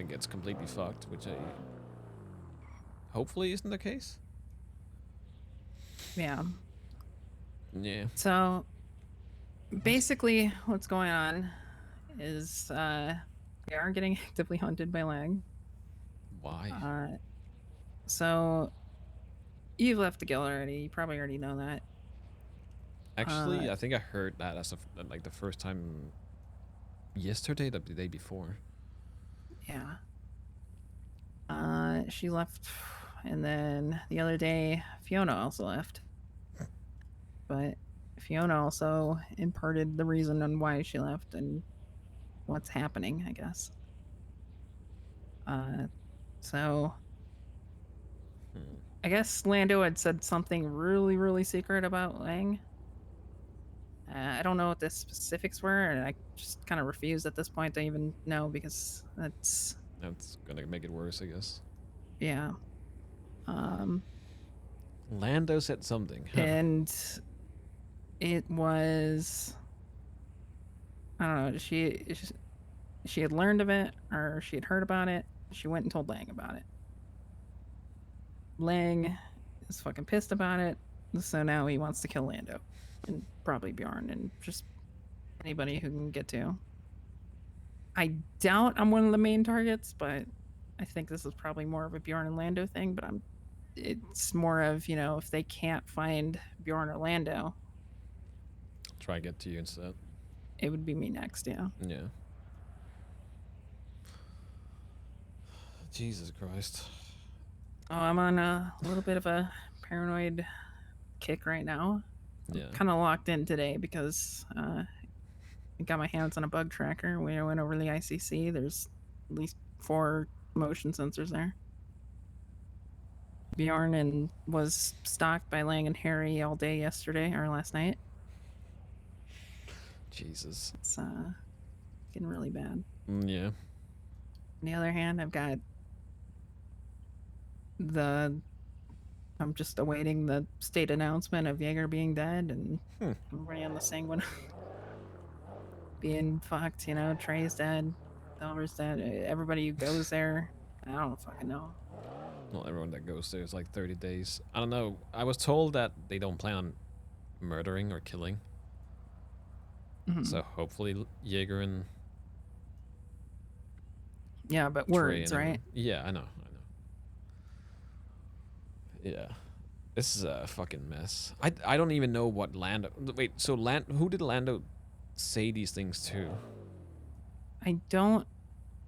gets completely fucked, which I hopefully isn't the case. Yeah. Yeah. So basically, what's going on is they are getting actively hunted by Lang. Why? So you've left the guild already. You probably already know that. Actually, I think I heard that as like the first time yesterday, the day before. Yeah. She left, and then the other day, Fiona also left. But Fiona also imparted the reason on why she left and what's happening, I guess. So I guess Lando had said something really, really secret about Lang. I don't know what the specifics were, and I just kind of refused at this point to even know because That's gonna make it worse, I guess. yeah. Um, Lando said something, huh? and it was, I don't know, she had learned of it or she had heard about it. She went and told Lang about it. Lang is fucking pissed about it, so now he wants to kill Lando and probably Bjorn and just anybody who can get to. I doubt I'm one of the main targets, but I think this is probably more of a Bjorn and Lando thing. But it's more of, if they can't find Bjorn or Lando, Try and get to you instead. it would be me next. Yeah. Yeah. Jesus Christ. Oh, I'm on a little bit of a paranoid kick right now. Yeah. Kind of locked in today because I got my hands on a bug tracker. We went over the ICC. There's at least 4 motion sensors there. Bjorn and was stalked by Lang and Harry all day yesterday or last night. Jesus. It's getting really bad. Yeah. On the other hand, I've got I'm just awaiting the state announcement of Jaeger being dead and everybody on the Sanguine being fucked. Trey's dead, Delver's dead. Everybody who goes there, I don't fucking know. Not everyone that goes there is like 30 days. I don't know. I was told that they don't plan on murdering or killing. So hopefully Jaeger and yeah, but Trey words, and right? Yeah, I know. Yeah. This is a fucking mess. I don't even know what Lando... Wait, so who did Lando say these things to? I don't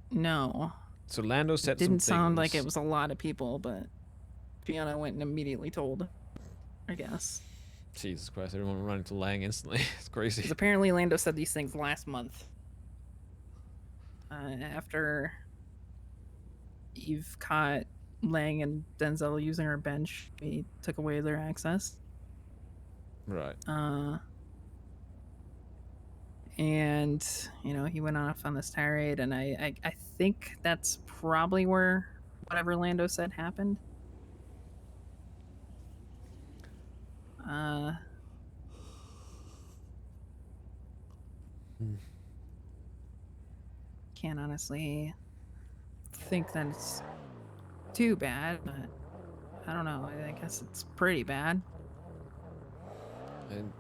know. So Lando It said some didn't sound like it things. was a lot of people, but Fiona went and immediately told, I guess. Jesus Christ, everyone running to Lang instantly. It's crazy. Because apparently Lando said these things last month. After Eve caught Lang and Denzel using her bench, he took away their access. Right. And he went off on this tirade, and I think that's probably where whatever Lando said happened. Can't honestly think that it's too bad, but I don't know. I guess it's pretty bad. And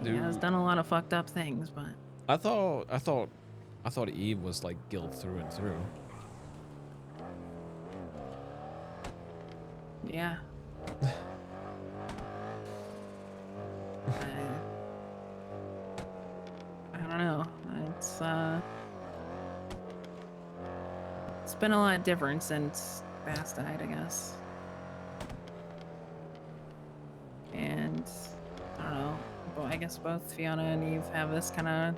He has done a lot of fucked up things, but I thought Eve was like guilt through and through. yeah. I don't know. It's been a lot different since Bass died, I guess. And I don't know. But I guess both Fiona and Eve have this kind of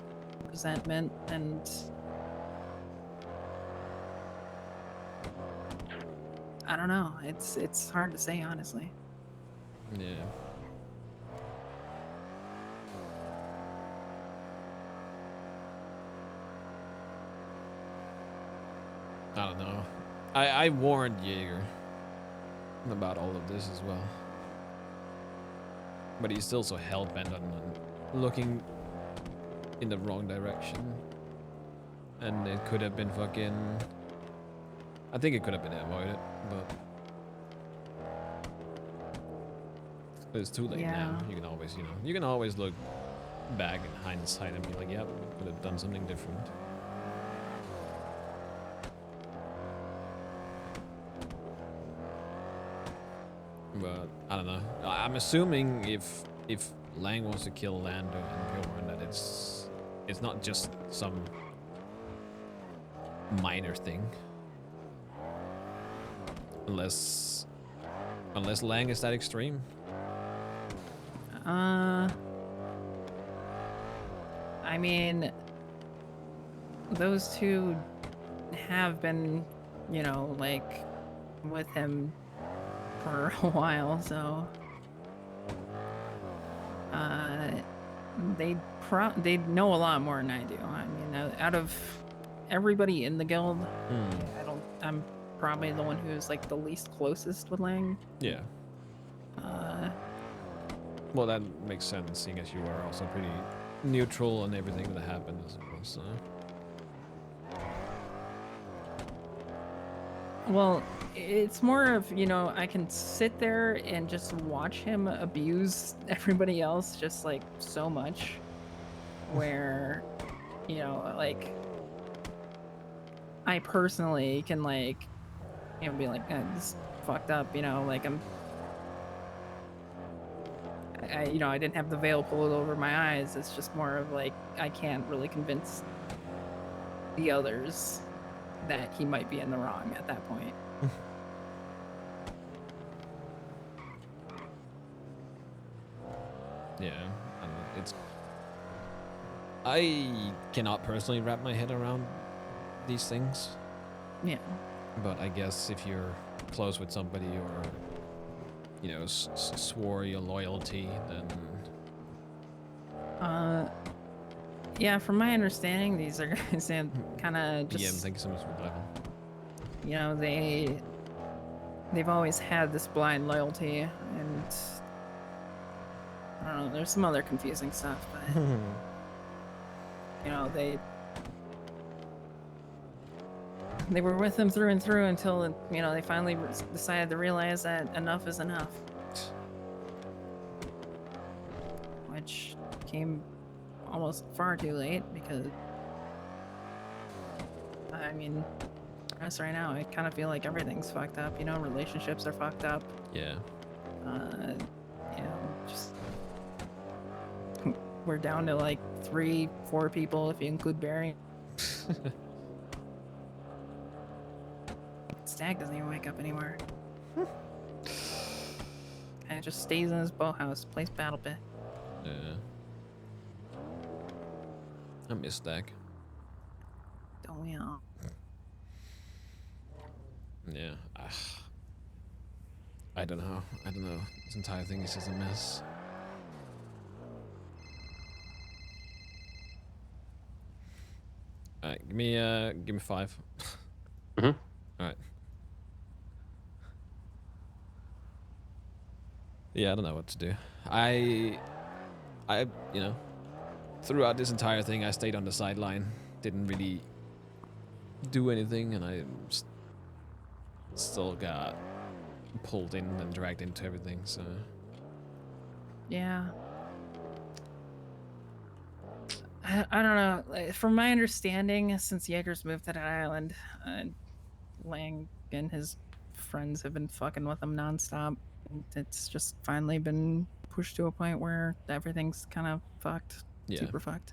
resentment, and I don't know. It's hard to say, honestly. Yeah. I don't know. I warned Jaeger about all of this as well. But he's still so hell-bent on looking in the wrong direction. and it could have been fucking. I think it could have been avoided, but it's too late now. Yeah. You can always, you can always look back in hindsight and be like, yep, could have done something different. But I don't know. I'm assuming if Lang wants to kill Lando and Bjorn, that it's not just some minor thing. Unless Lang is that extreme. I mean, those two have been, like, with him for a while, so they know a lot more than I do. I mean, out of everybody in the guild, I'm probably the one who's like the least closest with Lang. Yeah. Well, that makes sense, seeing as you are also pretty neutral on everything that happened as well, so. Well, it's more of, I can sit there and just watch him abuse everybody else just like so much where, like I personally can like, be like, this is fucked up, like I didn't have the veil pulled over my eyes. It's just more of like, I can't really convince the others that he might be in the wrong at that point. Yeah, I don't know, I cannot personally wrap my head around these things. Yeah. But I guess if you're close with somebody or, swore your loyalty, then. Yeah, from my understanding, these are guys that kind of just. Yeah, thank you so much for that. They've always had this blind loyalty, and I don't know. There's some other confusing stuff, but they were with him through and through until they finally decided to realize that enough is enough, which came almost far too late because I mean, us right now, I kind of feel like everything's fucked up. Relationships are fucked up. Yeah. Just we're down to like 3-4 people if you include Barry. Stag doesn't even wake up anymore. And it just stays in his boathouse, plays Battle Pit. Yeah. I miss Stag. Don't we all? Yeah. I don't know. This entire thing is just a mess. Alright, give me 5. Mm-hmm. Alright. Yeah, I don't know what to do. I throughout this entire thing, I stayed on the sideline. Didn't really do anything, and I still got pulled in and dragged into everything, so. Yeah. I don't know. Like, from my understanding, since Jaeger's moved to that island, Lang and his friends have been fucking with him nonstop. It's just finally been pushed to a point where everything's kind of fucked. Yeah. Super fucked.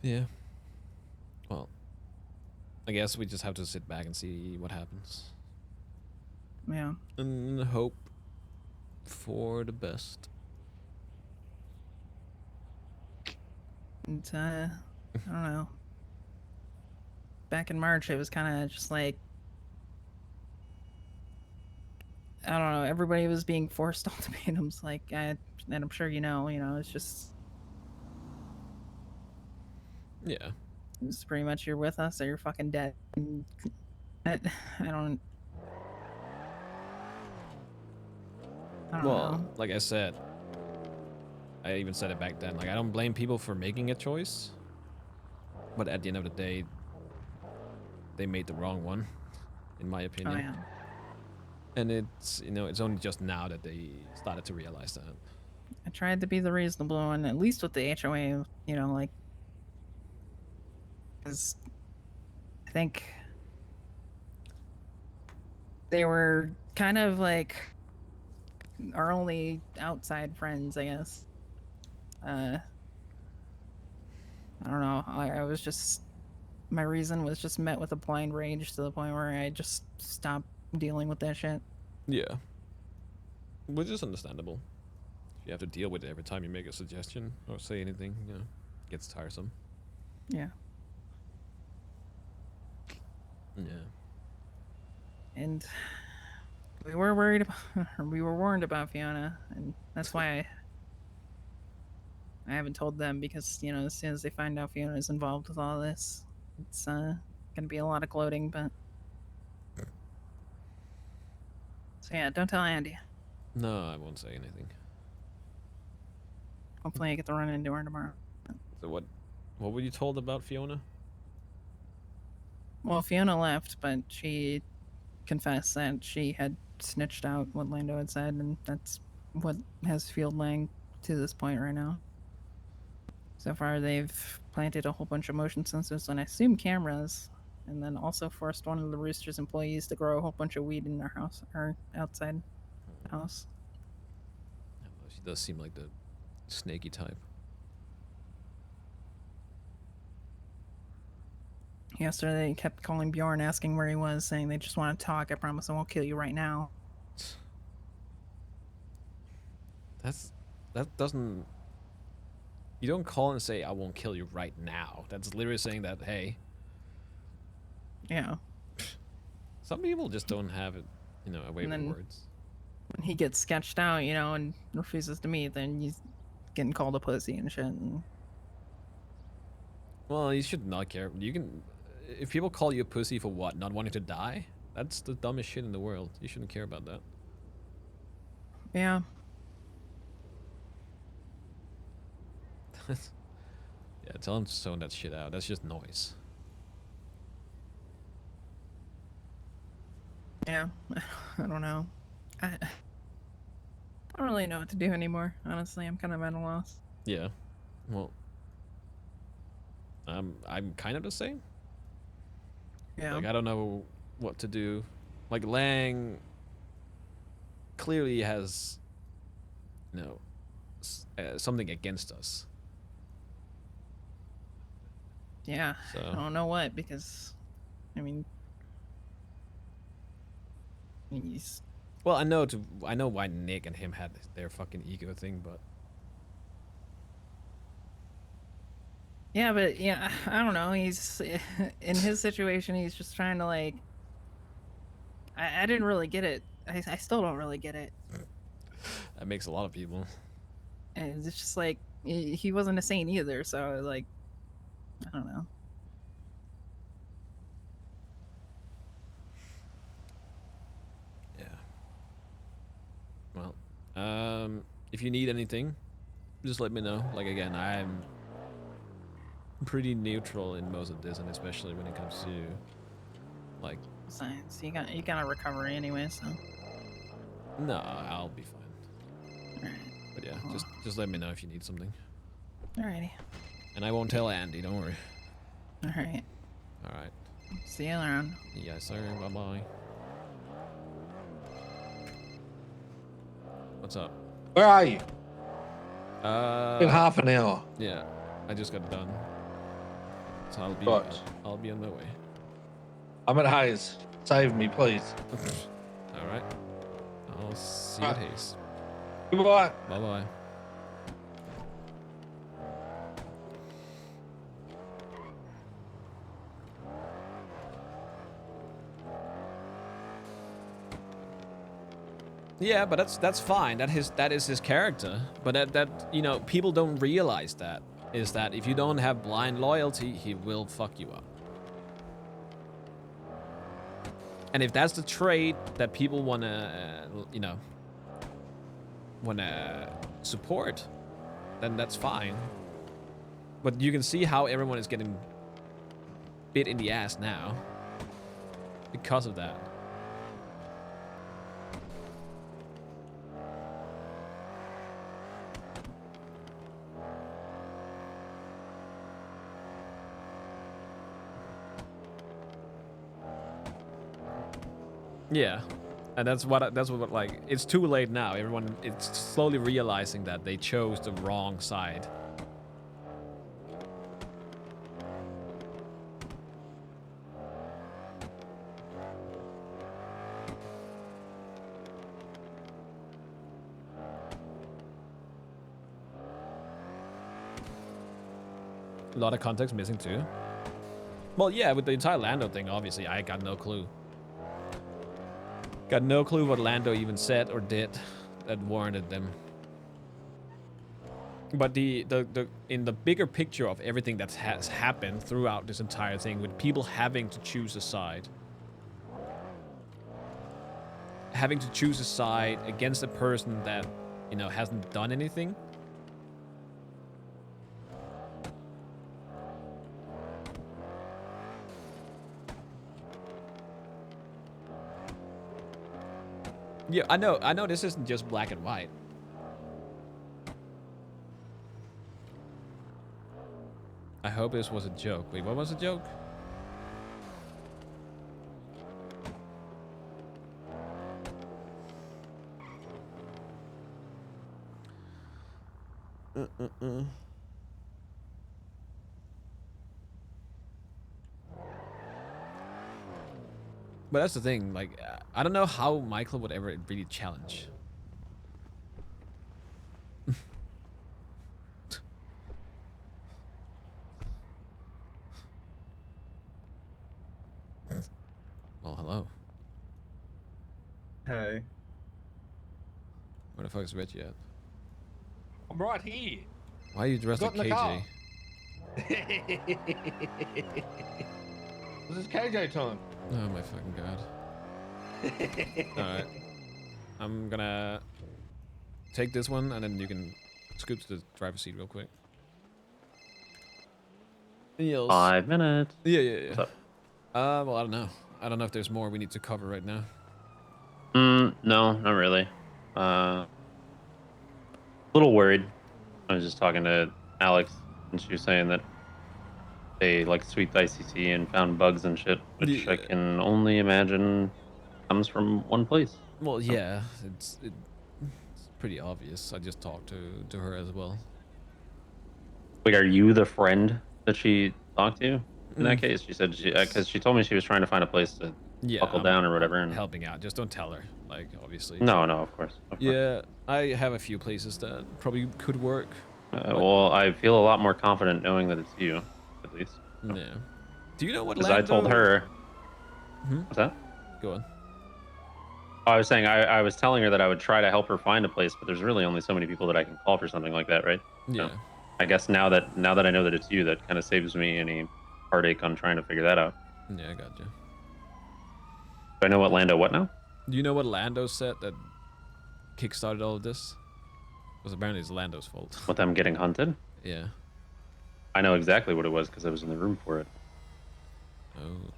Yeah. Well, I guess we just have to sit back and see what happens. Yeah. And hope for the best. And, I don't know. Back in March, it was kind of just like, I don't know, everybody was being forced ultimatums, and I'm sure it's just... Yeah. It's pretty much, you're with us or you're fucking dead. And I don't Well, know. like I said, I even said it back then, like, I don't blame people for making a choice. But at the end of the day, they made the wrong one, in my Oh opinion. yeah. And it's, you know, it's only just now that they started to realize that. I tried to be the reasonable one, at least with the HOA. You know, like, because I think they were kind of like our only outside friends, I guess. I don't know. I was just, my reason was just met with a blind rage to the point where I just stopped dealing with that shit. Yeah. Which is understandable. You have to deal with it every time you make a suggestion or say anything, you know, it gets tiresome. Yeah. Yeah. And we were worried about, or we were warned about Fiona, and that's why I haven't told them, because, you know, as soon as they find out Fiona is involved with all this, it's gonna be a lot of gloating. But so yeah, don't tell Andy. No, I won't say anything. Hopefully, I get to run into her tomorrow. So what were you told about Fiona? Well, Fiona left, but she confessed that she had snitched out what Lando had said, and that's what has Field Lang to this point right now. So far, they've planted a whole bunch of motion sensors and I assume cameras, and then also forced one of the Rooster's employees to grow a whole bunch of weed in their house or outside the house. I don't know, she does seem like the snaky type. Yesterday, they kept calling Bjorn, asking where he was, saying they just want to talk. I promise I won't kill you right now. That doesn't. You don't call and say I won't kill you right now. That's literally saying that, hey. Yeah. Some people just don't have it, you know, away with words. When he gets sketched out, you know, and refuses to meet, then he's getting called a pussy and shit. And well, you should not care. You can, if people call you a pussy for what? Not wanting to die? That's the dumbest shit in the world. You shouldn't care about that. yeah. Yeah, tell him to zone that shit out. That's just noise. Yeah. I don't know. I don't really know what to do anymore. Honestly, I'm kind of at a loss. Yeah. Well, I'm kind of the same. Yeah. Like, I don't know what to do. Like, Lang clearly has, you know, something against us. Yeah. So. I don't know what, because, I mean, he's. Well, I know why Nick and him had their fucking ego thing, but. Yeah, but yeah, I don't know. He's in his situation. He's just trying to like. I didn't really get it. I still don't really get it. That makes a lot of people. And it's just like he wasn't a saint either. So like, I don't know. Yeah. Well, if you need anything, just let me know. Like, again, I'm pretty neutral in most of this, and especially when it comes to like Science. You got a recovery anyway, so. No, I'll be fine. Alright. But yeah, just let me know if you need something. Alrighty. And I won't tell Andy, don't worry. Alright. Alright. See you around. Yes, sir. Bye bye. What's up? Where are you? In half an hour. Yeah, I just got done. So I'll be on my way. I'm at Hayes. Save me, please. Alright. I'll see you at Hayes. Goodbye. Bye bye. Yeah, but that's fine. That is his character. But that you know, people don't realize that is that if you don't have blind loyalty, he will fuck you up. And if that's the trait that people wanna, you know, wanna support, then that's fine. But you can see how everyone is getting bit in the ass now because of that. Yeah, and that's what like, it's too late now. Everyone is slowly realizing that they chose the wrong side. A lot of context missing too. Well, yeah, with the entire Lando thing, obviously, I got no clue. Got no clue what Lando even said or did that warranted them. But the in the bigger picture of everything that has happened throughout this entire thing, with people having to choose a side, having to choose a side against a person that, you know, hasn't done anything. Yeah, I know this isn't just black and white. I hope this was a joke. Wait, what was the joke? But that's the thing, like, I don't know how Michael would ever really challenge. Well, hello. Hey. Where the fuck is Reggie at? I'm right here. Why are you dressed like Got in the car. KJ? This is KJ time. Oh my fucking god. Alright. I'm gonna take this one and then you can scoot to the driver's seat real quick. Yes. 5 minutes. Yeah. What's up? Well, I don't know. I don't know if there's more we need to cover right now. No, not really. A little worried. I was just talking to Alex, and she was saying that they like sweeped the ICC and found bugs and shit, which Yeah. I can only imagine comes from one place. Well, yeah, it's pretty obvious. I just talked to her as well. Wait, are you the friend that she talked to in that case? She said because she told me she was trying to find a place to buckle down or whatever. I'm And helping out. Just don't tell her, like, obviously. no, of course. Yeah, I have a few places that probably could work. Well, I feel a lot more confident knowing that it's you, at least. Yeah. Do you know what Because Lando... I told her. Hmm? What's that? Go on. I was saying I was telling her that I would try to help her find a place, but there's really only so many people that I can call for something like that, right? Yeah. So I guess now that I know that it's you, that kind of saves me any heartache on trying to figure that out. Yeah, I got you. Do I know what Lando what now? Do you know what Lando said that kickstarted all of this? Because apparently it's Lando's fault. With them getting hunted? Yeah. I know exactly what it was because I was in the room for it. Oh.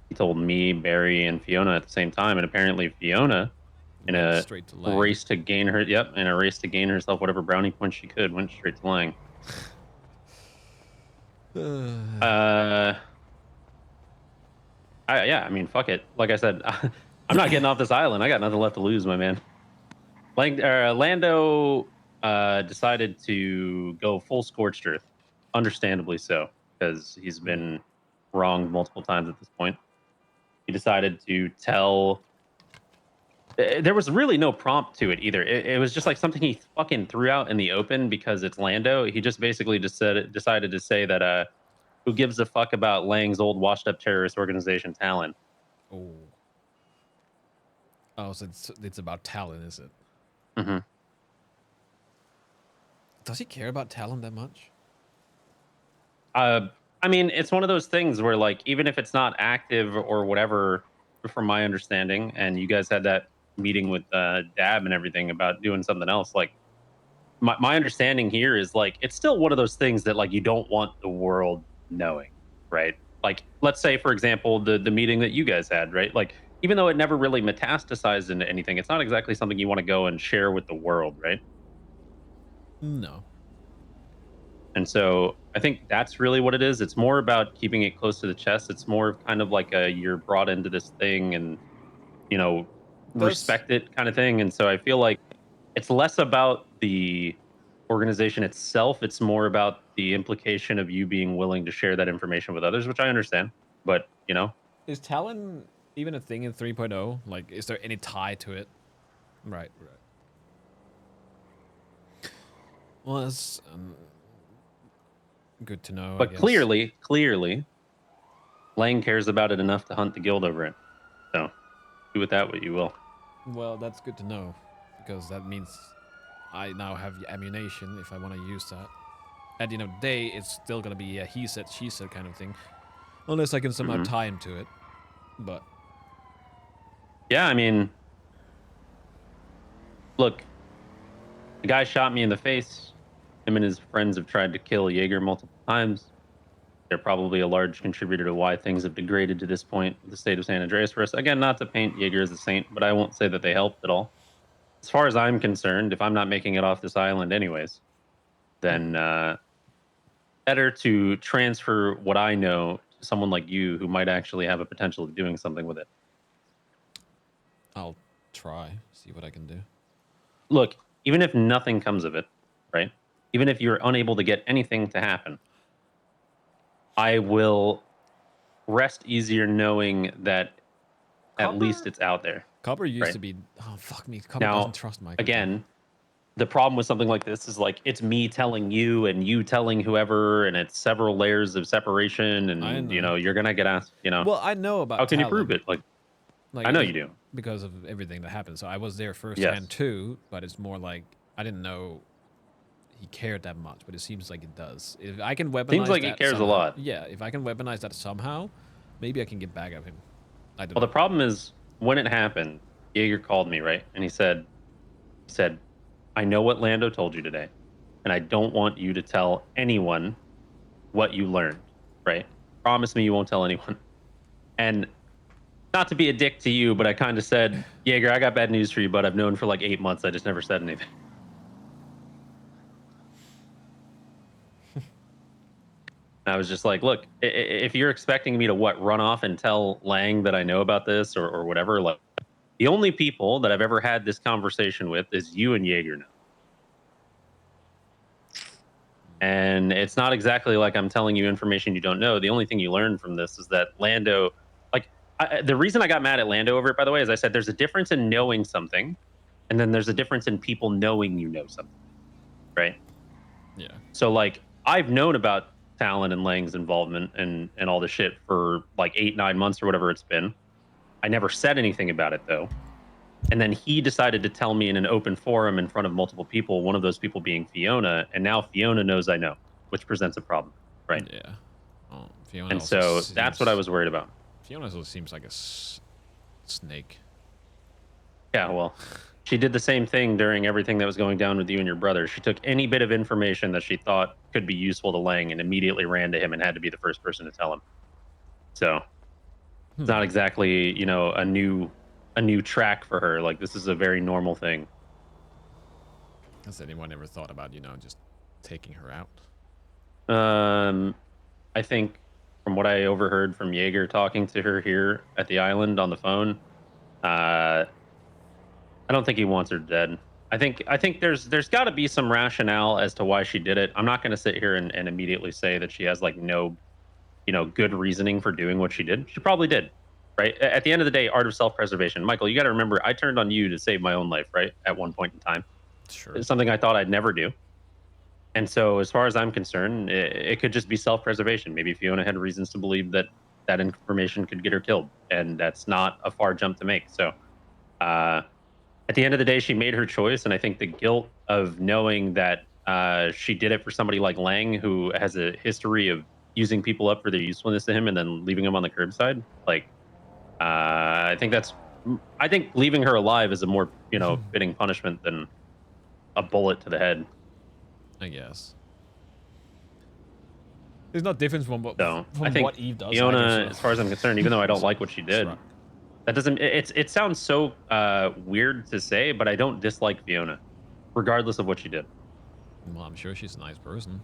He told me, Barry, and Fiona at the same time, and apparently Fiona, in a Straight to Lang. race to gain her, in a race to gain herself whatever brownie points she could, went straight to Lang. I mean, fuck it. Like I said, I'm not getting off this island. I got nothing left to lose, my man. Lando decided to go full scorched earth, understandably so, because he's been wronged multiple times at this point. He decided to tell. There was really no prompt to it either. It was just like something he fucking threw out in the open because it's Lando. He just basically decided to say that who gives a fuck about Lang's old washed-up terrorist organization, Talon? Oh. Oh, so it's about Talon, is it? Mm-hmm. Does he care about Talon that much? I mean, it's one of those things where, like, even if it's not active or whatever, from my understanding, and you guys had that meeting with Dab and everything about doing something else, like, my understanding here is, like, it's still one of those things that, like, you don't want the world knowing. right? Like, let's say, for example, the meeting that you guys had, right? Like, even though it never really metastasized into anything, it's not exactly something you want to go and share with the world, right? No. And so I think that's really what it is. It's more about keeping it close to the chest. It's more of kind of like a you're brought into this thing and, you know, Does respect it kind of thing. And so I feel like it's less about the organization itself. It's more about the implication of you being willing to share that information with others, which I understand. But, you know, is Talon even a thing in 3.0? Like, is there any tie to it? Right. Well, that's good to know. I but guess. clearly, Lang cares about it enough to hunt the guild over it. So do with that what you will. Well, that's good to know, because that means I now have ammunition if I want to use that. At the end of the day, it's still gonna be a he said, she said kind of thing, unless I can somehow tie him to it. But Yeah, I mean, look, the guy shot me in the face. Him and his friends have tried to kill Jaeger multiple times. They're probably a large contributor to why things have degraded to this point with the state of San Andreas for us. Again, not to paint Jaeger as a saint, but I won't say that they helped at all. As far as I'm concerned, if I'm not making it off this island anyways, then better to transfer what I know to someone like you who might actually have a potential of doing something with it. I'll try, see what I can do. Look, even if nothing comes of it, right? Even if you're unable to get anything to happen, I will rest easier knowing that at least it's out there. Copper used right? to be. Oh fuck me! Copper Now, doesn't trust Michael. again, the problem with something like this is like it's me telling you and you telling whoever, and it's several layers of separation, I and know. you're gonna get asked, Well, I know about. how can you Talon, prove it? Like Like I know you do. because of everything that happened. So I was there firsthand Yes. too, but it's more like I didn't know he cared that much, but it seems like it does. If I can weaponize Seems like he that cares a somehow- lot. Yeah, if I can weaponize that somehow, maybe I can get back at him. I don't Well, know. the problem is when it happened, Jaeger called me, right? And he said, I know what Lando told you today, and I don't want you to tell anyone what you learned, right? Promise me you won't tell anyone. And not to be a dick to you, but I kind of said, Jaeger, I got bad news for you, but I've known for like 8 months. I just never said anything. And I was just like, look, if you're expecting me to run off and tell Lang that I know about this or whatever, like the only people that I've ever had this conversation with is you and Jaeger now. And it's not exactly like I'm telling you information you don't know. The only thing you learn from this is that Lando, like, the reason I got mad at Lando over it, by the way, is I said there's a difference in knowing something, and then there's a difference in people knowing you know something, right? Yeah. So, like, I've known about Talon and Lang's involvement and all this shit for like 8-9 months or whatever it's been. I never said anything about it though. And then he decided to tell me in an open forum in front of multiple people, one of those people being Fiona, and now Fiona knows I know, which presents a problem, right? Yeah. Oh, Fiona And also so that's what I was worried about. Fiona also seems like a snake. Yeah, well, she did the same thing during everything that was going down with you and your brother. She took any bit of information that she thought could be useful to Lang and immediately ran to him and had to be the first person to tell him. So it's not exactly, a new track for her. Like, this is a very normal thing. Has anyone ever thought about, just taking her out? I think from what I overheard from Jaeger talking to her here at the island on the phone, I don't think he wants her dead. I think there's got to be some rationale as to why she did it. I'm not going to sit here and immediately say that she has like no, good reasoning for doing what she did. She probably did, right? At the end of the day, art of self-preservation. Michael, you got to remember, I turned on you to save my own life, right? At one point in time. Sure. It's something I thought I'd never do. And so as far as I'm concerned, it could just be self-preservation. Maybe Fiona had reasons to believe that information could get her killed. And that's not a far jump to make. So at the end of the day, she made her choice. And I think the guilt of knowing that she did it for somebody like Lang, who has a history of using people up for their usefulness to him and then leaving them on the curbside. Like, I think leaving her alive is a more, fitting punishment than a bullet to the head. I guess. There's no difference from what So I from think what Eve does. Fiona, either, as far as I'm concerned, even though I don't like what she did, Shrug. that doesn't. It sounds so weird to say, but I don't dislike Fiona, regardless of what she did. Well, I'm sure she's a nice person.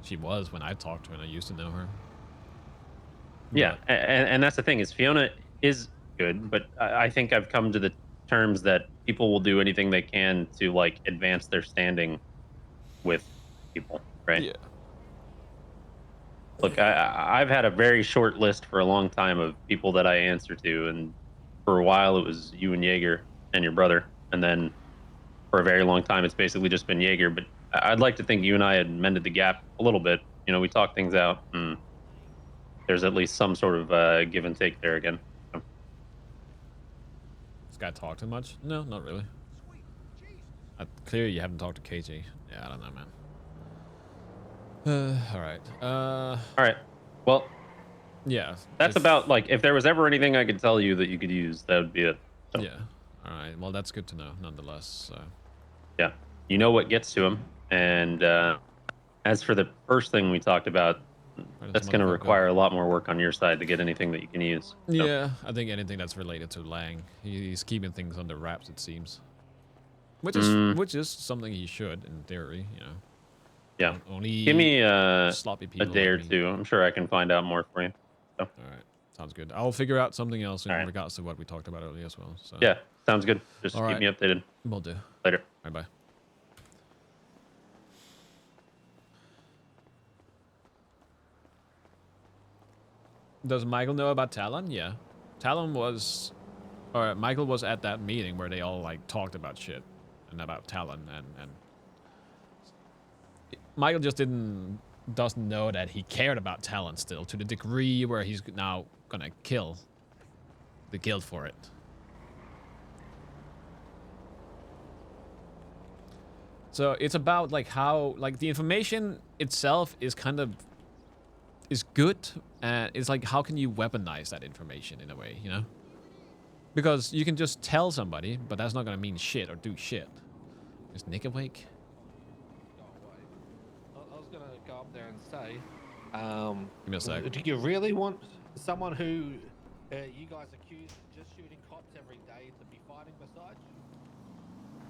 She was when I talked to her and I used to know her. Yeah, But, and that's the thing is Fiona is good, but I think I've come to the terms that people will do anything they can to like advance their standing with people, right? yeah. Look, I've had a very short list for a long time of people that I answer to, and for a while it was you and Jaeger and your brother, and then for a very long time it's basically just been Jaeger. But I'd like to think you and I had mended the gap a little bit. You know, we talked things out, and there's at least some sort of give and take there again. So, This guy talk too much? No, not really. Clearly you haven't talked to KJ. Yeah, I don't know, man. All right. all right, well, Yeah. that's about like if there was ever anything I could tell you that you could use, that would be it. So, Yeah. All right. Well, that's good to know, nonetheless. So. yeah, you know what gets to him, and as for the first thing we talked about, Where does that's the going to motherfucker require go? a lot more work on your side to get anything that you can use. So, Yeah, I think anything that's related to Lang, he's keeping things under wraps. It seems, which is something he should, in theory. You know. yeah. Only Give me sloppy a people day like or me. two. I'm sure I can find out more for you. So, All right. Sounds good. I'll figure out something else in all right. regards to what we talked about earlier as well. So. Yeah, sounds good. Just All keep right. me updated. Will do. Later. Bye bye. Does Michael know about Talon? Yeah. Talon was, or Michael was at that meeting where they all like talked about shit and about Talon and Michael just doesn't know that he cared about Talon still to the degree where he's now gonna kill the guild for it. So it's about like how like the information itself is kind of is good, and it's like how can you weaponize that information in a way, you know? Because you can just tell somebody, but that's not gonna mean shit or do shit. Is Nick awake? Go away. I was gonna go up there and say, Give me a sec. do you really want someone who you guys accuse of just shooting cops every day to be fighting beside you?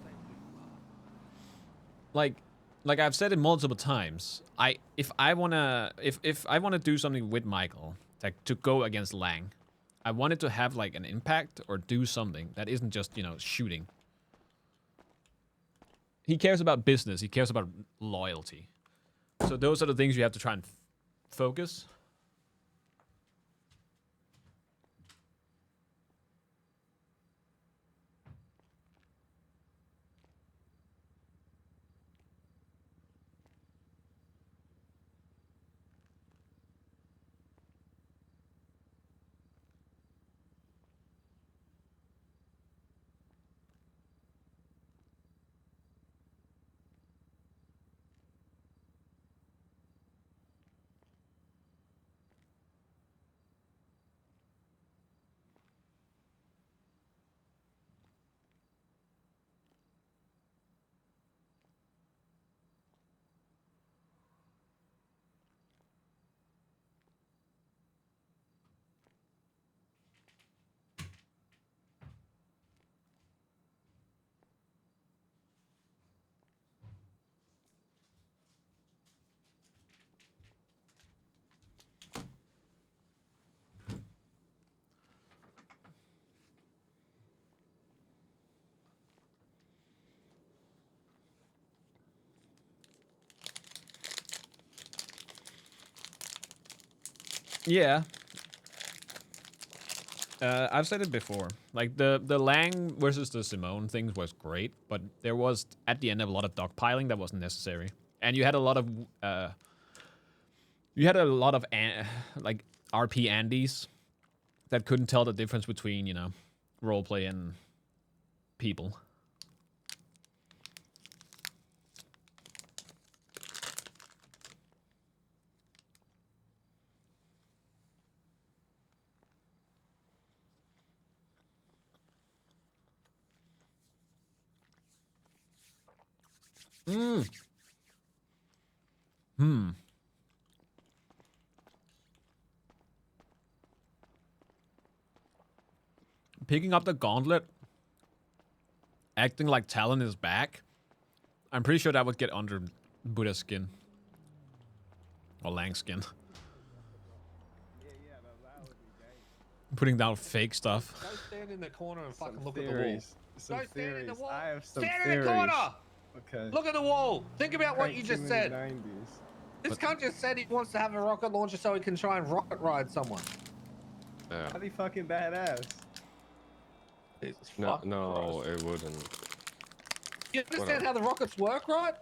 Say who you are. Like I've said it multiple times, if I wanna do something with Michael, like to go against Lang, I want it to have like an impact or do something that isn't just, you know, shooting. He cares about business, he cares about loyalty. So those are the things you have to try and focus. Yeah. I've said it before. Like the Lang versus the Simone thing was great, but there was at the end a lot of dogpiling that wasn't necessary, and you had a lot of like RP Andes that couldn't tell the difference between, you know, roleplay and people. picking up the gauntlet, acting like Talon is back. I'm pretty sure that would get under Buddha's skin. Or Lang's skin. Putting down fake stuff. Go stand in the corner and fucking Some look at the wall. theories. Some Go stand in the theories. wall. I have some Stand theories. in the corner. Okay. Look at the wall. Think about what you just said. 90s. This cunt just said he wants to have a rocket launcher so he can try and rocket ride someone. Yeah. That'd be fucking badass. Jesus No, fucking no, Christ. it wouldn't. You understand whatever. how the rockets work, right?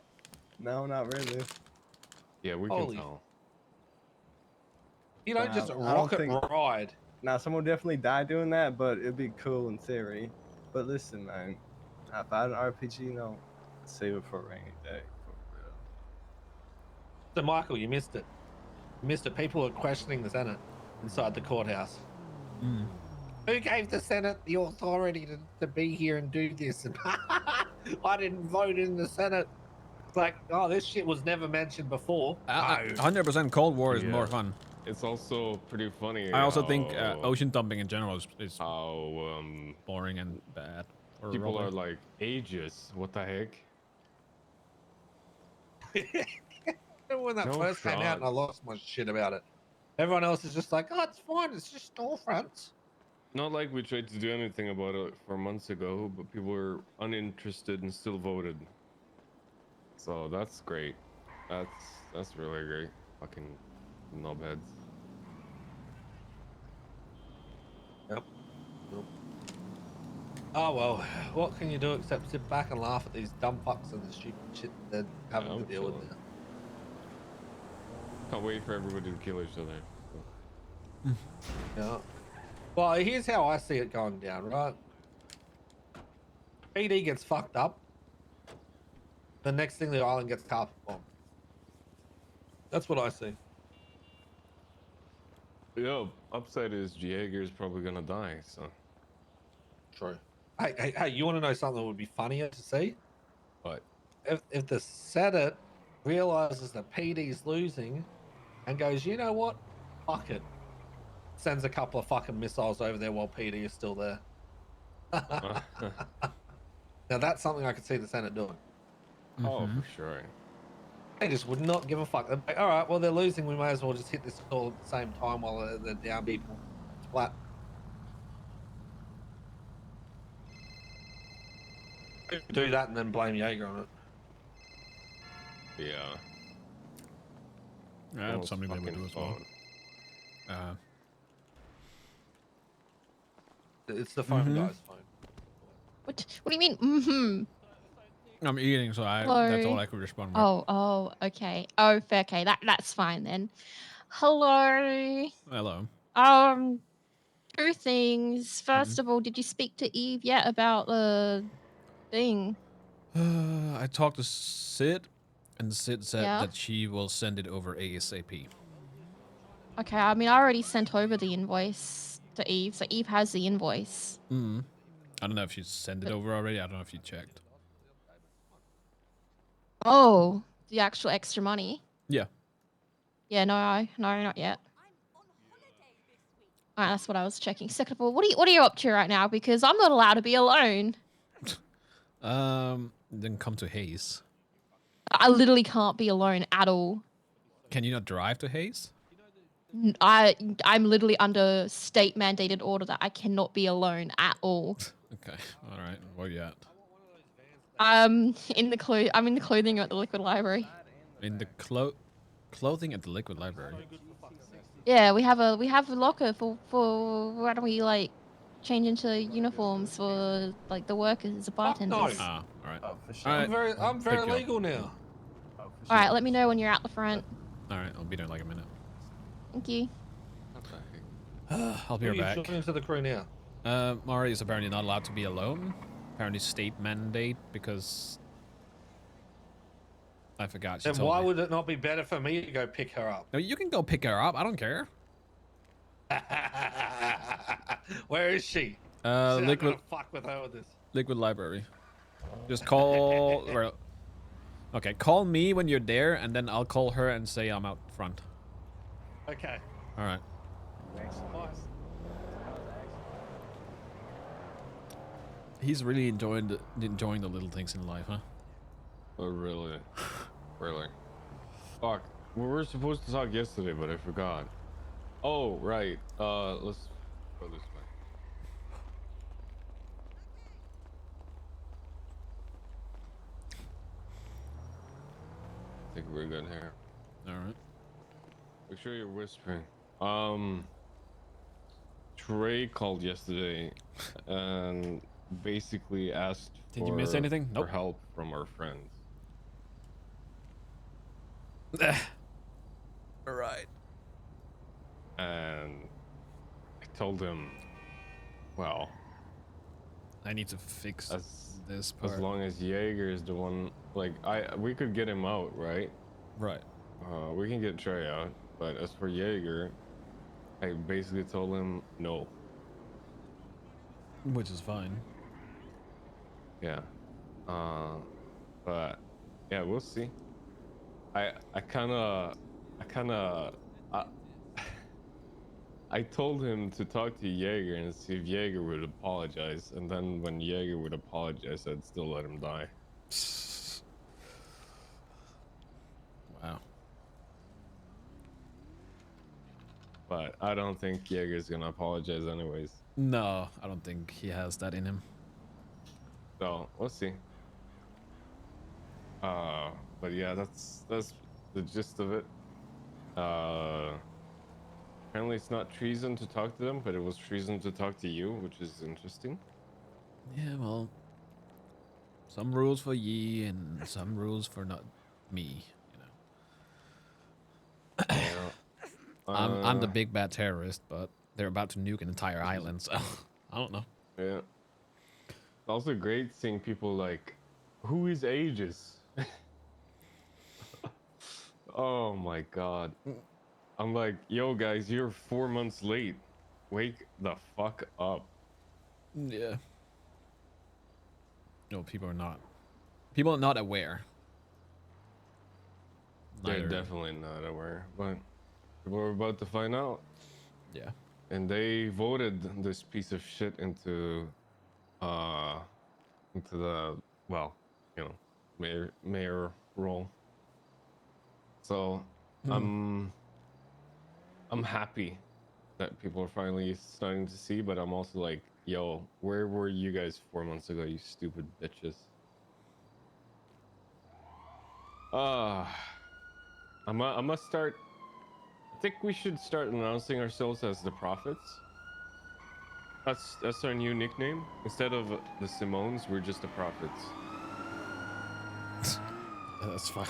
No, not really. Yeah, we Holy can tell. You don't Wow, just I don't rocket think- ride. Now, someone would definitely die doing that, but it'd be cool in theory. But listen, man, if I had an RPG, save it for a rainy day. For real. So, Michael, you missed it. You missed it. People are questioning the Senate inside the courthouse. Mm. Who gave the Senate the authority to be here and do this? And I didn't vote in the Senate. It's like, oh, this shit was never mentioned before. No. 100% Cold War is more Yeah. fun. It's also pretty funny. I also think how- ocean dumping in general is how boring and bad. for a people roleplay. are like ages. What the heck? When that No first came out shot. and I lost my shit about it. Everyone else is just like, oh, it's fine. It's just storefronts. Not like we tried to do anything about it 4 months ago, but people were uninterested and still voted. So that's great. That's really great. Fucking knobheads. Oh well, what can you do except sit back and laugh at these dumb fucks and the stupid shit they're having Yeah, to I'm deal with chilling. now. Can't wait for everybody to kill each other. Yeah. Well, here's how I see it going down, right? PD gets fucked up. The next thing, the island gets carpet bombed. That's what I see. Yeah, upside is Jaeger's probably gonna die, so. True. Hey, you want to know something that would be funnier to see? But If the Senate realizes that PD's losing and goes, you know what? Fuck it. Sends a couple of fucking missiles over there while PD is still there. Now that's something I could see the Senate doing. oh, for sure. They just would not give a fuck. They're like, all right, well, they're losing. We may as well just hit this all at the same time while they're down people. Splat. Do that and then blame Jaeger on it. Yeah. Yeah, that's something they would Fucking do as well. phone. It's the phone Mhm. guy's phone. What do you mean? Mm-hmm. I'm eating, so that's Hello. all I could respond with. Oh, okay. Oh, fair, okay. That's fine then. Hello. Hello. Two things. First of all, did you speak to Eve yet about the thing? I talked to Sid, and Sid said Yeah? that she will send it over ASAP. Okay, I mean, I already sent over the invoice to Eve, so Eve has the invoice. Mm. I don't know if she sent it over already. I don't know if you checked. Oh, the actual extra money? Yeah. Yeah, no, not yet. Alright, that's what I was checking. Second of all, what are you up to right now? Because I'm not allowed to be alone. Then come to Hayes. I literally can't be alone at all. Can you not drive to Hayes? I'm literally under state mandated order that I cannot be alone at all. Okay. All right. Where you at? I'm in the clothing at the liquid library. In the clothing at the Liquid Library. Yeah, we have a locker for why don't we like change into uniforms for like the workers, the bartenders. no. Ah, all right. Oh, for sure. All right. I'm very Pick you up. legal now. Oh, for All right, sure. let me know when you're out the front. All right. I'll be there in like a minute. Thank you. What the heck? I'll be Who right are back. you joining to the crew now? Mari is apparently not allowed to be alone. Apparently state mandate because I forgot. She Then told why me. would it not be better for me to go pick her up? No, you can go pick her up. I don't care. Where is she? Shit, I'm Liquid gonna fuck with her with this. Liquid Library. Just call. Well, okay, call me when you're there, and then I'll call her and say I'm out front. Okay. All right. Excellent. Bye. He's really enjoying the little things in life, huh? Oh, really? Really? Fuck. We were supposed to talk yesterday, but I forgot. Oh, right. Let's go this way. I think we're good here. All right. Make sure you're whispering. Trey called yesterday and basically asked Did you miss anything? for Nope. help from our friends. All right. And I told him, well, I need to fix as this part. as long as Jaeger is the one, like we could get him out, right? Right. We can get Trey out, but as for Jaeger, I basically told him no. Which is fine. Yeah. But yeah, we'll see. I kind of I told him to talk to Jaeger and see if Jaeger would apologize, and then when Jaeger would apologize, I'd still let him die. Wow. But I don't think Jaeger's gonna apologize anyways. No, I don't think he has that in him. So we'll see. But yeah, that's the gist of it. Apparently it's not treason to talk to them, but it was treason to talk to you, which is interesting. Yeah, well, some rules for ye and some rules for not me. You know. Yeah. I'm the big bad terrorist, but they're about to nuke an entire island, so I don't know. Yeah. It's also great seeing people like, who is Aegis? Oh my god. I'm like, yo guys, you're 4 months late. Wake the fuck up. Yeah. No, people are not. People are not aware. They're Neither- definitely not aware, but we're about to find out. Yeah. And they voted this piece of shit into the, well, you know, mayor role. So I'm happy that people are finally starting to see, but I'm also like, yo, where were you guys 4 months ago, you stupid bitches? I must start. I think we should start announcing ourselves as the Prophets. That's our new nickname. Instead of the Simones, we're just the Prophets. That's fine.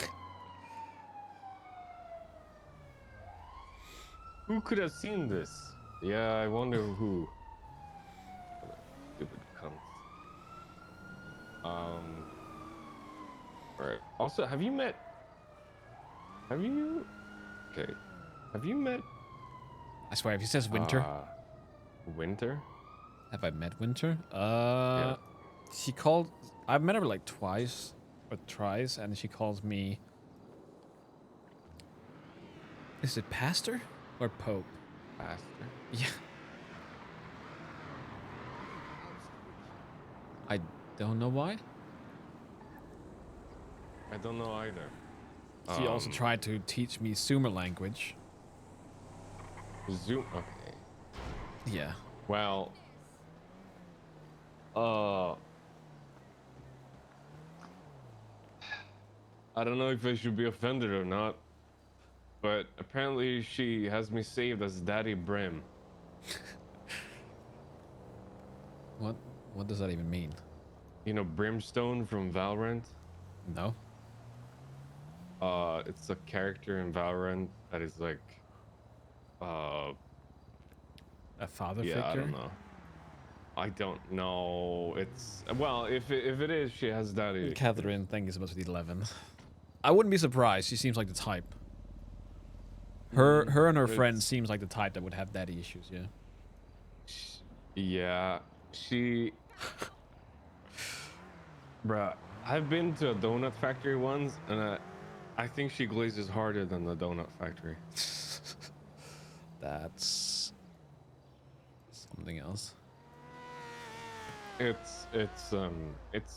Who could have seen this? Yeah, I wonder who. Stupid cunts. Alright. Also, have you met? Okay. Have you met? I swear, if he says Winter, Winter? have I met Winter? Yeah. She called. I've met her like twice or thrice, and she calls me. Is it Pastor or Pope? Pastor? Yeah. I don't know why. I don't know either. She also tried to teach me Sumer language. Zoom. Okay. Yeah. Well. I don't know if I should be offended or not, but apparently she has me saved as Daddy Brim. What does that even mean? You know Brimstone from Valorant? No. It's a character in Valorant that is like, A father yeah, figure? I don't know. I don't know. It's, well, if it is, she has daddy. Catherine, think is supposed to be 11. I wouldn't be surprised. She seems like the type. Her and her friend It's- seems like the type that would have daddy issues. Yeah. Yeah, she. Bruh, I've been to a donut factory once, and I think she glazes harder than the donut factory. That's something else. it's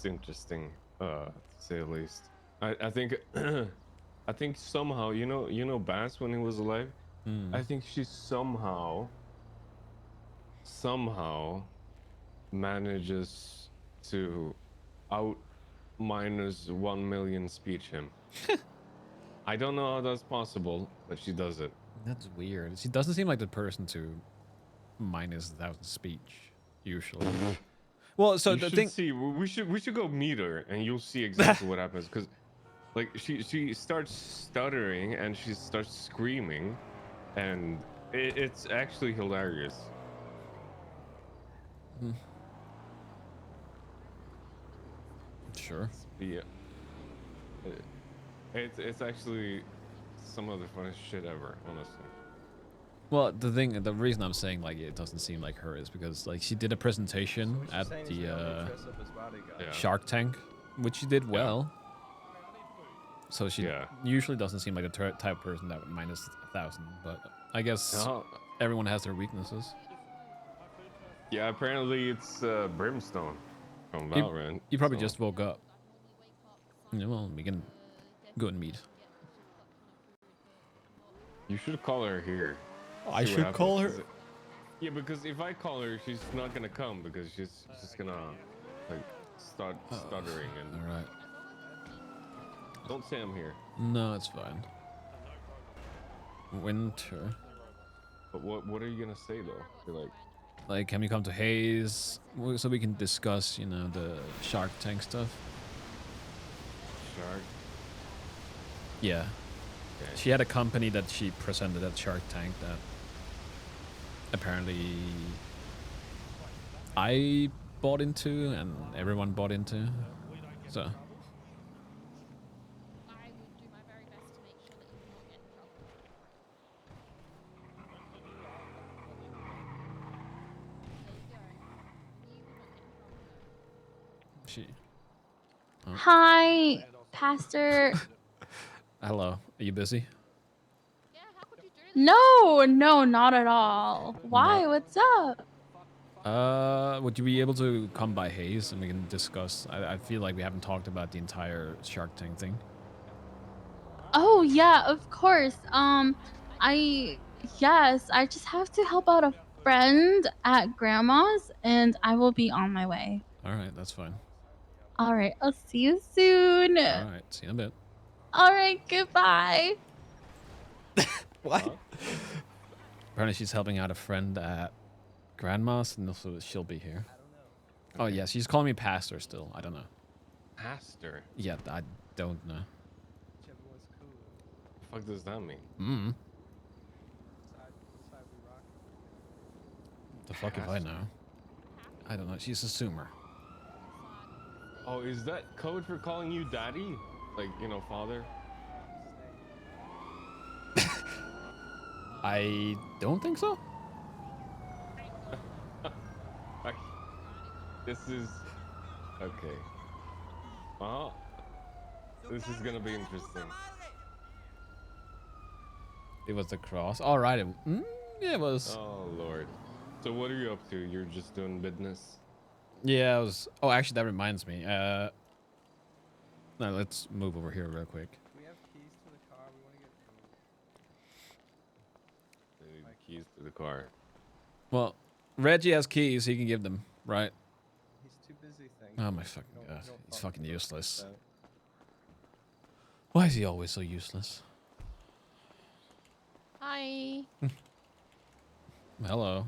interesting, to say the least. I think I think somehow, you know Bass when he was alive. Hmm. I think she somehow manages to out minus 1 million speech him. I don't know how that's possible, but she does it. That's weird. She doesn't seem like the person to minus 1,000 speech usually. Well, so You the should thing. see. We should go meet her, and you'll see exactly what happens. Because, like, she starts stuttering and she starts screaming, and it's actually hilarious. Hmm. Sure. Yeah, it's actually some of the funniest shit ever, honestly. Well, the reason I'm saying like it doesn't seem like her is because like she did a So presentation what you're at saying is we don't need to the dress up as bodyguards. Yeah. Shark Tank, which she did Yeah. well. So she Yeah. usually doesn't seem like the type of person that would minus 1,000, but I guess No, everyone has their weaknesses. yeah. Apparently, it's Brimstone from You- Valorant. You probably so- just woke up. Yeah, well, we can go and meet. You should call her here. I see what should happens, call her? 'cause yeah, because if I call her, she's not gonna come because she's just gonna like start stuttering and All right. don't say I'm here. No, it's fine. Winter. But what are you gonna say though? You're Like, can we come to Hayes so we can discuss, you know, the Shark Tank stuff? shark. Yeah. Okay. She had a company that she presented at Shark Tank that apparently I bought into and everyone bought into. So, I would do my very best to make sure that you will not get in trouble. she. Hi, Pastor. Hello. Are you busy? Yeah, how could you do this? No, no, not at all. Why? What's up? Would you be able to come by Hayes and we can discuss? I feel like we haven't talked about the entire Shark Tank thing. Oh, yeah, of course. Yes, I just have to help out a friend at grandma's and I will be on my way. All right, that's fine. All right, I'll see you soon. All right, see you in a bit. All right, goodbye. What? Apparently she's helping out a friend at grandma's and also she'll be here. Oh yeah, she's calling me pastor still. I don't know. Pastor. Yeah, I don't know. Whichever one's cool. The fuck does that mean? Mm. Side we rock. The fuck if I know? I don't know. She's a zoomer. Oh, is that code for calling you daddy? Like, father? I don't think so. This is okay. Well, this is gonna be interesting. It was the cross. All right. Yeah, it was. Oh lord. So what are you up to? You're just doing business? Yeah, it was. Oh, actually, that reminds me. No, let's move over here real quick. We have keys to the car. We want to get food. I need keys to the car. Well, Reggie has keys. He can give them, right? He's too busy thinking. Oh my fucking Don't- god. don't He's fuck fucking with us useless. like that. Why is he always so useless? Hi. Hello.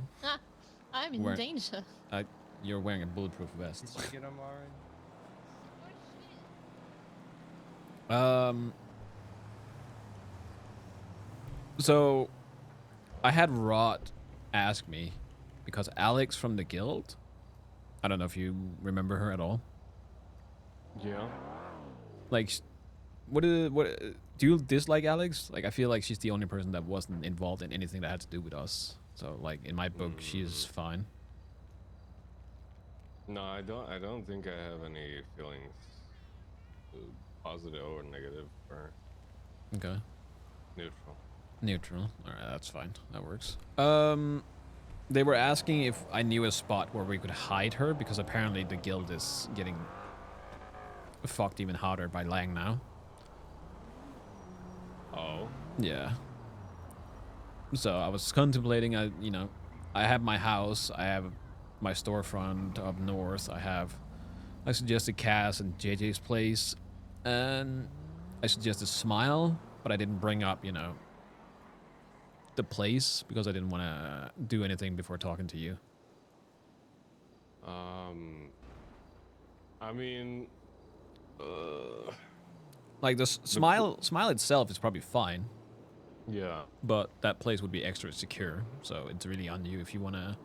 I'm in Where- danger. You're wearing a bulletproof vest. Did you get him already? So I had Rot ask me because Alex from the guild, I don't know if you remember her at all. Yeah. Like, what do you dislike Alex? Like, I feel like she's the only person that wasn't involved in anything that had to do with us. So, like, in my book, she's fine. No, I don't think I have any feelings, positive or negative or Okay. neutral. Neutral. All right, that's fine. That works. They were asking if I knew a spot where we could hide her, because apparently the guild is getting fucked even harder by Lang now. Oh. Yeah. So I was contemplating, I have my house, I have my storefront up north, I suggested Cass and JJ's place, and I suggested Smile, but I didn't bring up, the place, because I didn't want to do anything before talking to you. I mean, Like, Smile itself is probably fine, yeah. but that place would be extra secure, so it's really on you if you want to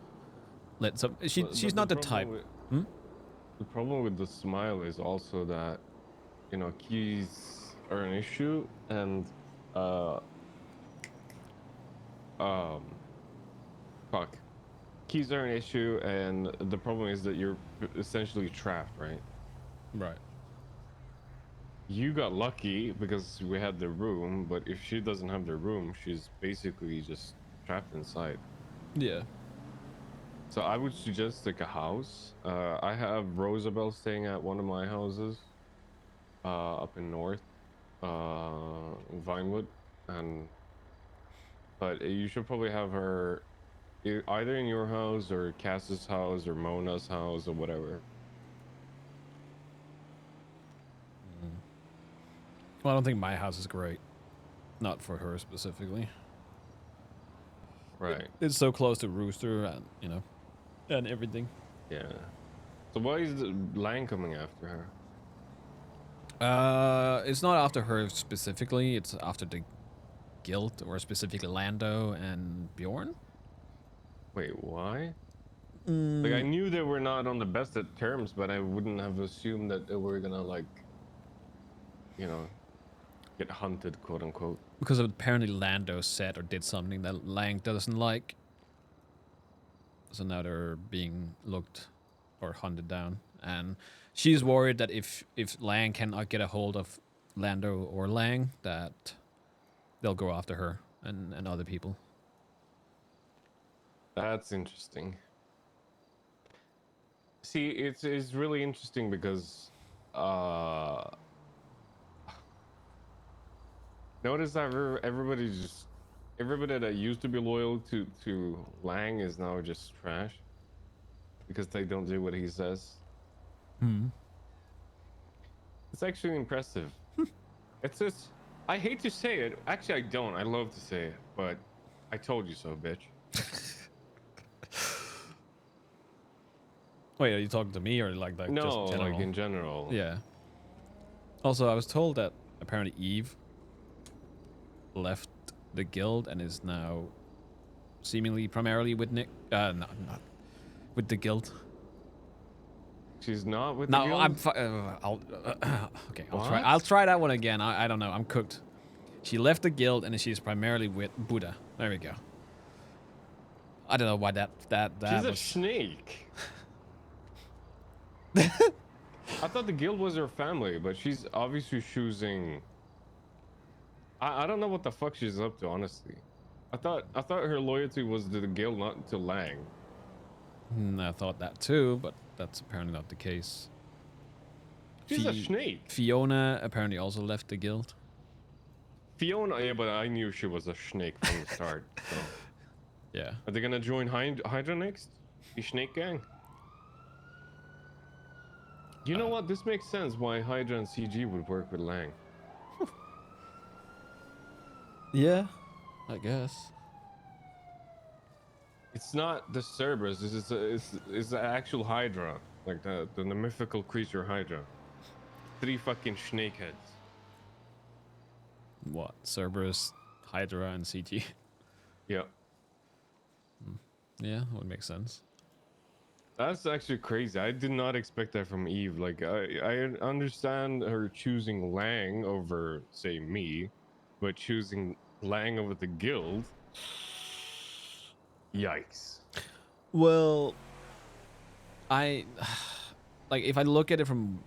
let some... She's not the type... The problem with the Smile is also that, keys are an issue, and fuck. Keys are an issue, and the problem is that you're essentially trapped, right? Right. You got lucky because we had the room, but if she doesn't have the room, she's basically just trapped inside. Yeah. So I would suggest like a house. I have Rosabelle staying at one of my houses up in north, Vinewood, but you should probably have her either in your house or Cass's house or Mona's house or whatever. Well, I don't think my house is great. Not for her specifically. Right. It's so close to Rooster and, and everything. Yeah. So why is the Lang coming after her? It's not after her specifically, it's after the guild, or specifically Lando and Bjorn. Wait, why? Like, I knew they were not on the best of terms, but I wouldn't have assumed that they were gonna, like, get hunted, quote unquote. Because apparently Lando said or did something that Lang doesn't like. So now they're being looked or hunted down. And she's worried that if Lang cannot get a hold of Lando or Lang, that they'll go after her and other people. That's interesting. See, it's really interesting because notice that everybody that used to be loyal to Lang is now just trash because they don't do what he says. It's actually impressive. It's just, I hate to say it. Actually, I don't. I love to say it, but I told you so, bitch. Wait, are you talking to me or like that? No, just general? like in general. Yeah. Also, I was told that apparently Eve left the guild and is now seemingly primarily with Nick. Not with the guild. She's not with the No, guild? Okay, I'll try that one again. I don't know. I'm cooked. She left the guild and she's primarily with Buddha. There we go. I don't know why that She's a was... snake. I thought the guild was her family, but she's obviously choosing. I don't know what the fuck she's up to, honestly. I thought her loyalty was to the guild, not to Lang. I thought that too, but that's apparently not the case. She's a snake. Fiona apparently also left the guild. Fiona, yeah, but I knew she was a snake from the start. So. Yeah. Are they gonna join Hydra next? The snake gang? You know what? This makes sense why Hydra and CG would work with Lang. Yeah, I guess. It's not the Cerberus. It's the actual Hydra, like the mythical creature Hydra. 3 fucking snake heads. What? Cerberus, Hydra, and CG. Yeah. Yeah, that would make sense. That's actually crazy. I did not expect that from Eve. Like, I understand her choosing Lang over, say, me, but choosing Lang over the guild. Yikes. Well, like, if I look at it from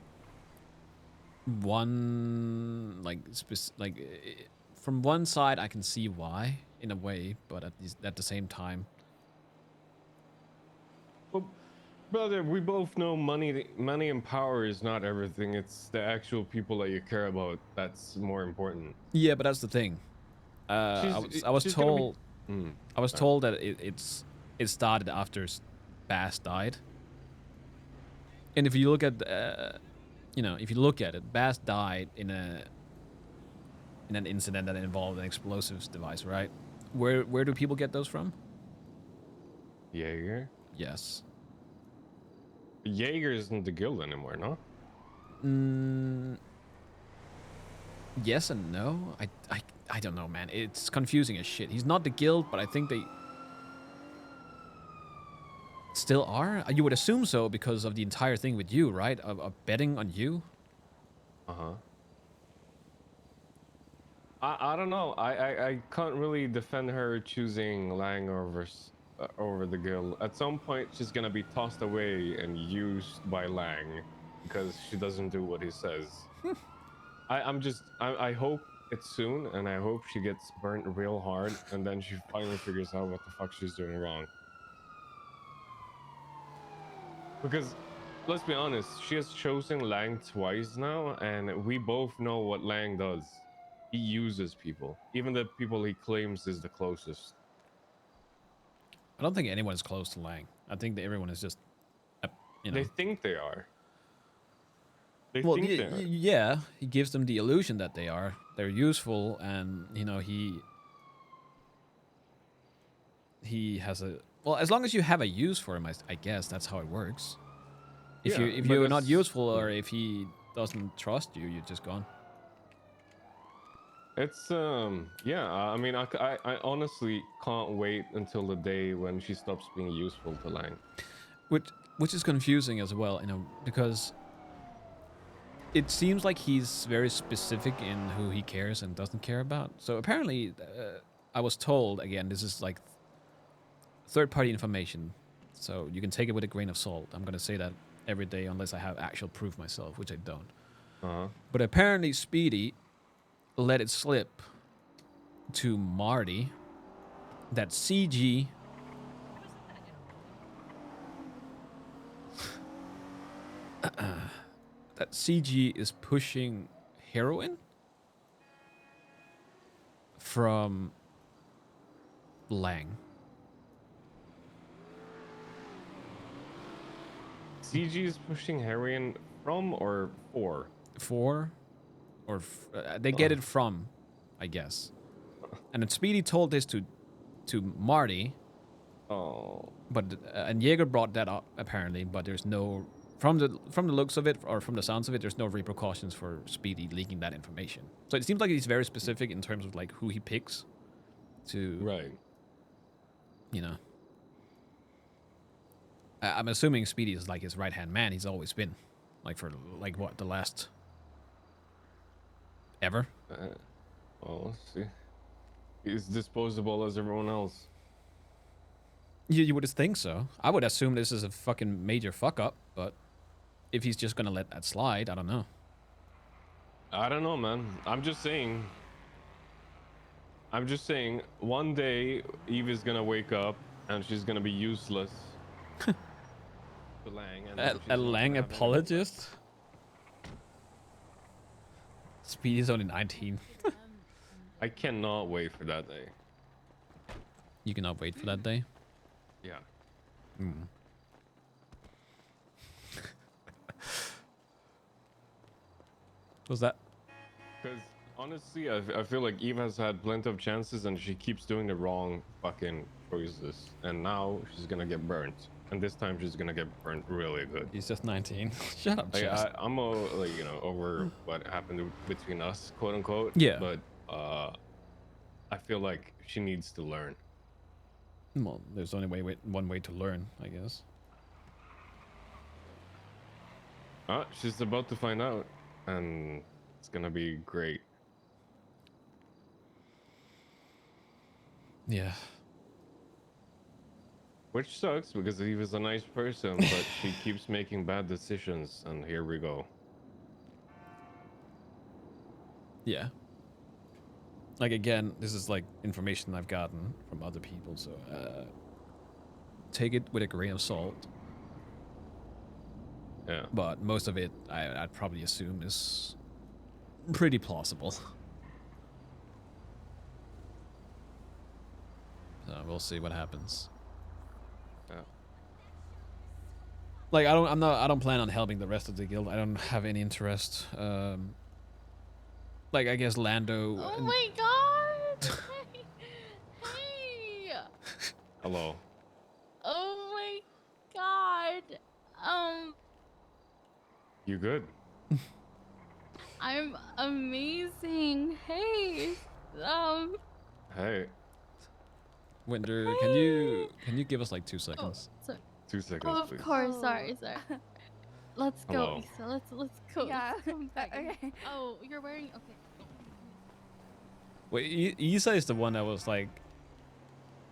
one, from one side, I can see why, in a way, but at the same time, Well, brother, we both know money and power is not everything. It's the actual people that you care about that's more important. Yeah, but that's the thing. I was She's gonna be. told Mm, I was sorry. told that it started after Bass died. And if you look at if you look at it, Bass died in an incident that involved an explosives device, right? Where do people get those from? Jaeger. Yes. Jaeger isn't the guild anymore, no? Mm, yes and no. I don't know, man. It's confusing as shit. He's not the guild, but I think they still are. You would assume so because of the entire thing with you, right? Of betting on you. Uh-huh. I don't know. I can't really defend her choosing Lang over the guild. At some point, she's gonna be tossed away and used by Lang because she doesn't do what he says. I hope it's soon, and I hope she gets burnt real hard, and then she finally figures out what the fuck she's doing wrong. Because let's be honest, she has chosen Lang twice now, and we both know what Lang does. He uses people, even the people he claims is the closest. I don't think anyone is close to Lang. I think that everyone is just, They think they are. They Well, think they are. yeah, he gives them the illusion that they're useful, and he has a as long as you have a use for him, I guess that's how it works. If Yeah, if but you're not it's- useful, or if he doesn't trust you, you're just gone. It's yeah. I mean, I honestly can't wait until the day when she stops being useful to Lang. Which is confusing as well, because it seems like he's very specific in who he cares and doesn't care about. So apparently, I was told, again, this is like third-party information, so you can take it with a grain of salt. I'm gonna say that every day unless I have actual proof myself, which I don't. Uh-huh. But apparently, Speedy let it slip to Marty that CG that CG is pushing heroin from Lang. CG is pushing heroin from or for? They get it from, I guess. And then Speedy told this to Marty, Oh. but and Jaeger brought that up apparently, but there's no from the looks of it, or from the sounds of it, there's no repercussions for Speedy leaking that information. So it seems like he's very specific in terms of like who he picks to, Right. I'm assuming Speedy is like his right-hand man. He's always been, like, for like what, the last ever. Well, let's see. He's disposable as everyone else. You would think so. I would assume this is a fucking major fuck up, but if he's just gonna let that slide, I don't know. I don't know, man. I'm just saying. One day Eve is gonna wake up and she's gonna be useless. To Lang, and then she's A not Lang gonna have any- apologist? Speedy's only 19. I cannot wait for that day. You cannot wait for that day. Yeah. What's that? Because honestly, I feel like Eve has had plenty of chances and she keeps doing the wrong fucking choices. And now she's gonna get burnt. And this time she's gonna get burnt really good. He's just 19. Shut up, Like, Chess. I'm over what happened between us, quote unquote. Yeah. But I feel like she needs to learn. Well, there's only one way to learn, I guess. She's about to find out, and it's gonna be great. Yeah. Which sucks because he was a nice person, but she keeps making bad decisions, and here we go. Yeah. Like, again, this is like information I've gotten from other people, so take it with a grain of salt. Yeah. But most of it, I'd probably assume, is pretty plausible. So we'll see what happens. Yeah. Like I don't plan on helping the rest of the guild. I don't have any interest. Like I guess Lando. Oh and- my god! Hey! Hey! Hello. Oh my god! You good? I'm amazing. Hey! Hey, Winter, Hey! can you give us like 2 seconds? So, 2 seconds, oh, of please. course. Oh. Sorry. Let's go, Hello. Issa. Let's go. Yeah, Let's come back. okay. Oh, you're wearing okay. Wait, Isa is the one that was like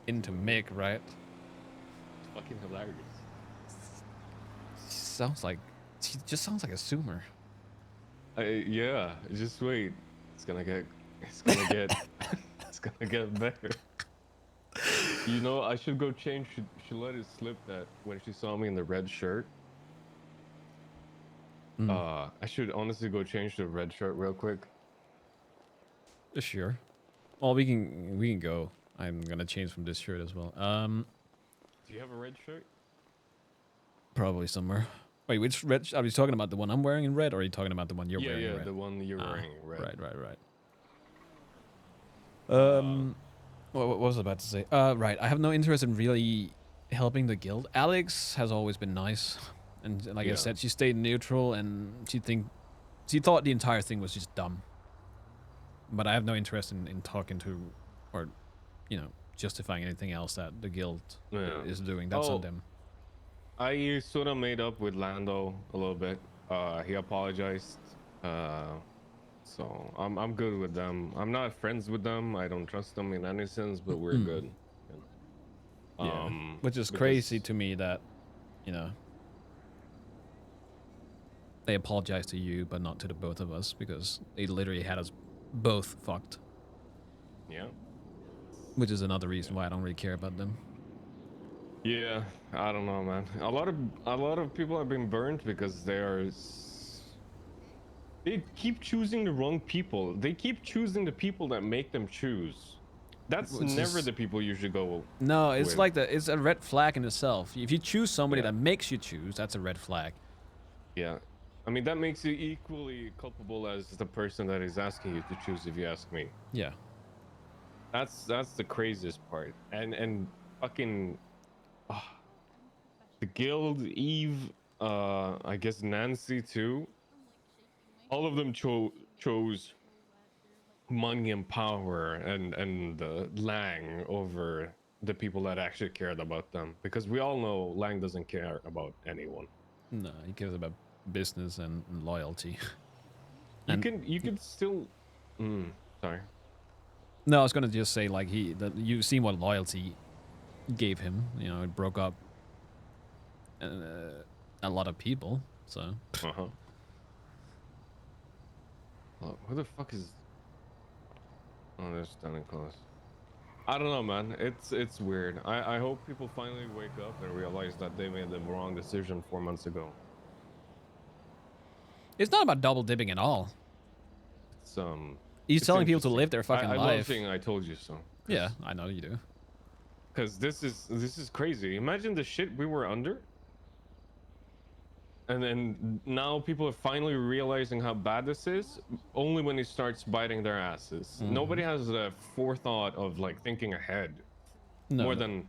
into Mick, right? Fucking hilarious. She just sounds like a zoomer. Yeah, just wait. It's gonna get it's gonna get better. You know, I should go change. She let it slip that when she saw me in the red shirt. Mm. I should honestly go change the red shirt real quick. Sure. Well, we can go. I'm gonna change from this shirt as well. Do you have a red shirt? Probably somewhere. Wait, which red? Are you talking about the one I'm wearing in red, or are you talking about the one you're Yeah, wearing in yeah, red? the one you're wearing in red. Right. What was I about to say? Right. I have no interest in really helping the guild. Alex has always been nice, and like I Yeah. said, she stayed neutral, and she thought the entire thing was just dumb. But I have no interest in talking to, or, justifying anything else that the guild Yeah. is doing. That's Oh. on them. I sort of made up with Lando a little bit. He apologized. So I'm good with them. I'm not friends with them. I don't trust them in any sense, but we're Mm. good. Yeah. Which is because- crazy to me that, they apologized to you, but not to the both of us, because they literally had us both fucked. Yeah. Which is another reason why I don't really care about them. Yeah, I don't know, man. A lot of people have been burned because they keep choosing the wrong people. They keep choosing the people that make them choose. That's Which never is- the people you should go. No, it's with. like it's a red flag in itself. If you choose somebody Yeah. that makes you choose, that's a red flag. Yeah, I mean that makes you equally culpable as the person that is asking you to choose. If you ask me, Yeah. that's the craziest part. And fucking the guild, Eve, I guess Nancy too. All of them chose money and power and Lang over the people that actually cared about them, because we all know Lang doesn't care about anyone. No, he cares about business and loyalty. You And- can still sorry. No, I was gonna just say like you've seen what loyalty gave him. It broke up a lot of people. So Who the fuck is? Oh, they're standing close. I don't know, man. It's weird. I hope people finally wake up and realize that they made the wrong decision 4 months ago. it's not about double dipping at all. It's He's it's telling people to interesting. live their fucking I love life. saying I told you so. Yeah, I know you do. Because this is crazy. Imagine the shit we were under. And then now people are finally realizing how bad this is only when it starts biting their asses. Nobody has the forethought of like thinking ahead No, more than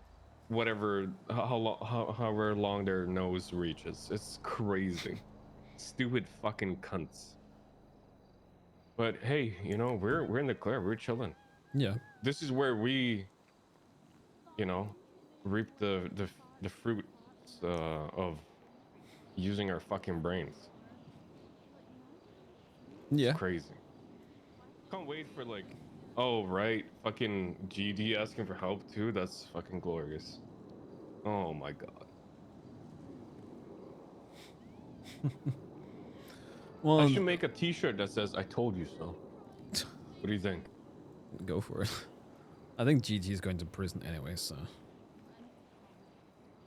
whatever however long their nose reaches. It's crazy. Stupid fucking cunts. But hey, we're in the clear. We're chilling. Yeah. This is where we reap the fruits of using our fucking brains. Yeah. It's crazy. Can't wait for like, oh right, fucking GD asking for help too. That's fucking glorious. Oh my god. Well, I should make a T-shirt that says "I told you so." What do you think? go for it. I think GG is going to prison anyway, so